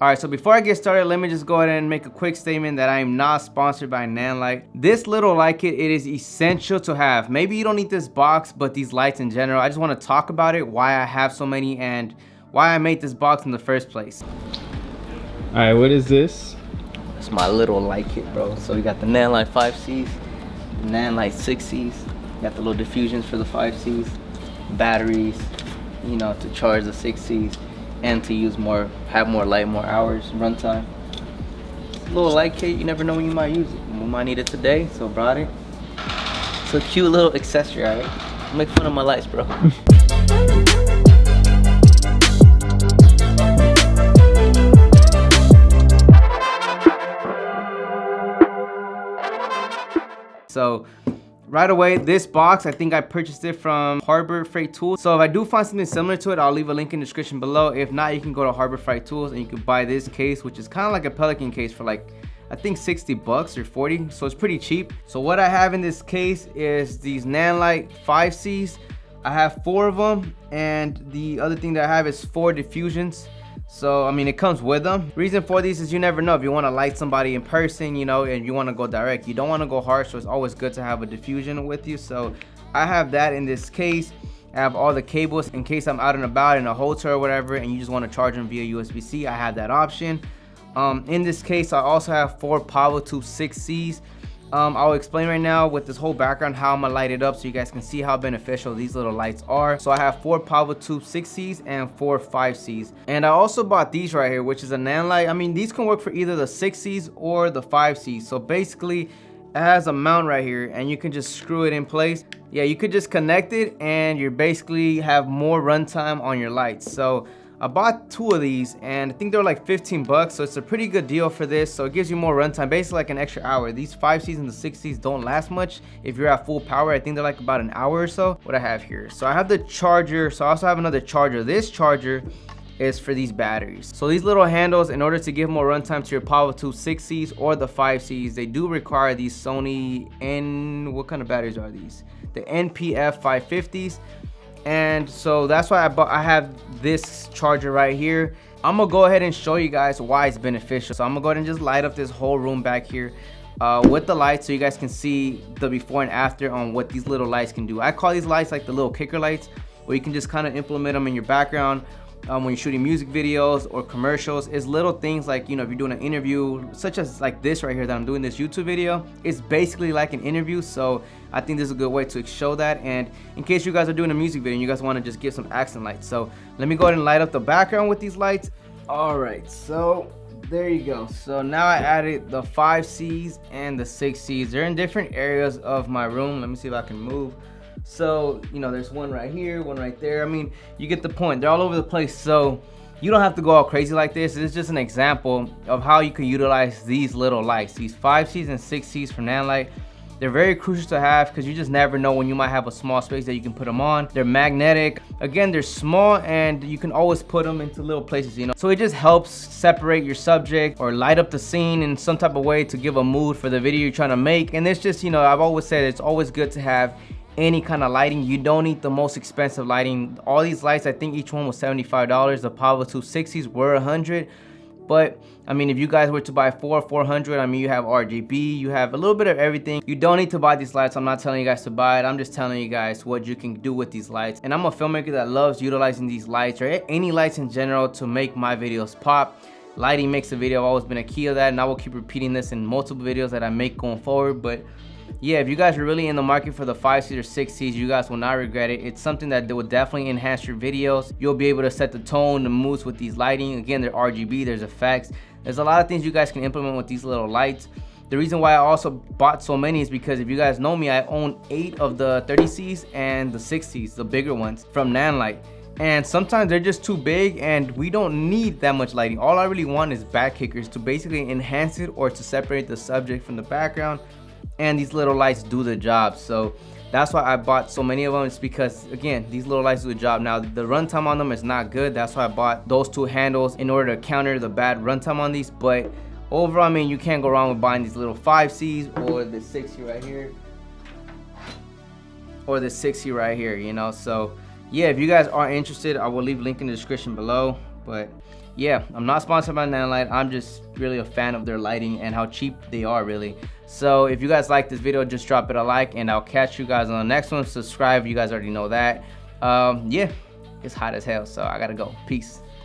Alright, so before I get started, let me just go ahead and make a quick statement that I am not sponsored by Nanlite. This little light kit, it is essential to have. Maybe you don't need this box, but these lights in general. I just want to talk about it, why I have so many, and why I made this box in the first place. Alright, what is this? It's my little light kit, bro. So we got the Nanlite 5Cs, the Nanlite 6Cs, got the little diffusions for the 5Cs, batteries, you know, to charge the 6Cs, and to use more, have more light, more hours, runtime. It's a little light kit, you never know when you might use it. We might need it today, so brought it. It's a cute little accessory, alright? Make fun of my lights, bro. So right away, this box, I think I purchased it from Harbor Freight Tools. So if I do find something similar to it, I'll leave a link in the description below. If not, you can go to Harbor Freight Tools and you can buy this case, which is kind of like a Pelican case for like, I think 60 bucks or 40. So it's pretty cheap. So what I have in this case is these Nanlite 5Cs. I have 4 of them. And the other thing that I have is 4 diffusions. So, I mean, it comes with them. Reason for these is you never know if you want to light somebody in person, you know, and you want to go direct. You don't want to go harsh, so it's always good to have a diffusion with you. So, I have that in this case. I have all the cables in case I'm out and about in a hotel or whatever, and you just want to charge them via USB-C. I have that option. In this case, I also have 4 Power Tube 6Cs. I'll explain right now with this whole background how I'm gonna light it up so you guys can see how beneficial these little lights are. So I have 4 Power Tube 6Cs and 4 5Cs. And I also bought these right here, which is a Nanlite. I mean, these can work for either the 6Cs or the 5Cs. So basically, it has a mount right here and you can just screw it in place. Yeah, you could just connect it and you basically have more runtime on your lights. So I bought 2 of these and I think they're like 15 bucks, so it's a pretty good deal for this. So it gives you more runtime, basically like an extra hour. These 5Cs and the 6Cs don't last much if you're at full power. I think they're like about an hour or so. What I have here, so I have the charger, so I also have another charger. This charger is for these batteries. So these little handles, in order to give more runtime to your Power Tube 6Cs or the 5Cs, they do require these Sony what kind of batteries are these? The NPF 550s. And so that's why I have this charger right here. I'm gonna go ahead and show you guys why it's beneficial. So I'm gonna go ahead and just light up this whole room back here with the lights so you guys can see the before and after on what these little lights can do. I call these lights like the little kicker lights, where you can just kind of implement them in your background when you're shooting music videos or commercials. It's little things like, you know, if you're doing an interview such as like this right here that I'm doing this YouTube video, it's basically like an interview. So I think this is a good way to show that. And in case you guys are doing a music video and you guys want to just give some accent lights, so let me go ahead and light up the background with these lights. All right, so there you go. So now I added the 5Cs and the 6Cs. They're in different areas of my room. Let me see if I can move. So, you know, there's one right here, one right there. I mean, you get the point. They're all over the place. So you don't have to go all crazy like this. It's just an example of how you can utilize these little lights, these 5Cs and 6Cs from Nanlite. They're very crucial to have because you just never know when you might have a small space that you can put them on. They're magnetic. Again, they're small and you can always put them into little places, you know. So it just helps separate your subject or light up the scene in some type of way to give a mood for the video you're trying to make. And it's just, you know, I've always said it's always good to have any kind of lighting. You don't need the most expensive lighting. All these lights, I think each one was $75. The Power Tube 6Cs were $100. But I mean, if you guys were to buy 400, I mean, you have RGB, you have a little bit of everything. You don't need to buy these lights. I'm not telling you guys to buy it. I'm just telling you guys what you can do with these lights. And I'm a filmmaker that loves utilizing these lights or any lights in general to make my videos pop. Lighting makes a video. I've always been a key of that, and I will keep repeating this in multiple videos that I make going forward. But yeah, if you guys are really in the market for the 5Cs or 6Cs, you guys will not regret it. It's something that will definitely enhance your videos. You'll be able to set the tone, the moods with these lighting. Again, they're RGB, there's effects. There's a lot of things you guys can implement with these little lights. The reason why I also bought so many is because if you guys know me, I own 8 of the 30Cs and the 6Cs, the bigger ones from Nanlite. And sometimes they're just too big and we don't need that much lighting. All I really want is back kickers to basically enhance it or to separate the subject from the background. And these little lights do the job. So that's why I bought so many of them. It's because, again, these little lights do the job. Now, the runtime on them is not good. That's why I bought those 2 handles in order to counter the bad runtime on these. But overall, I mean, you can't go wrong with buying these little 5Cs or the 6C right here. Or the 6C right here, you know. So yeah, if you guys are interested, I will leave a link in the description below. But yeah, I'm not sponsored by Nanlite. I'm just really a fan of their lighting and how cheap they are, really. So if you guys like this video, just drop it a like, and I'll catch you guys on the next one. Subscribe, you guys already know that. Yeah, it's hot as hell, so I gotta go. Peace.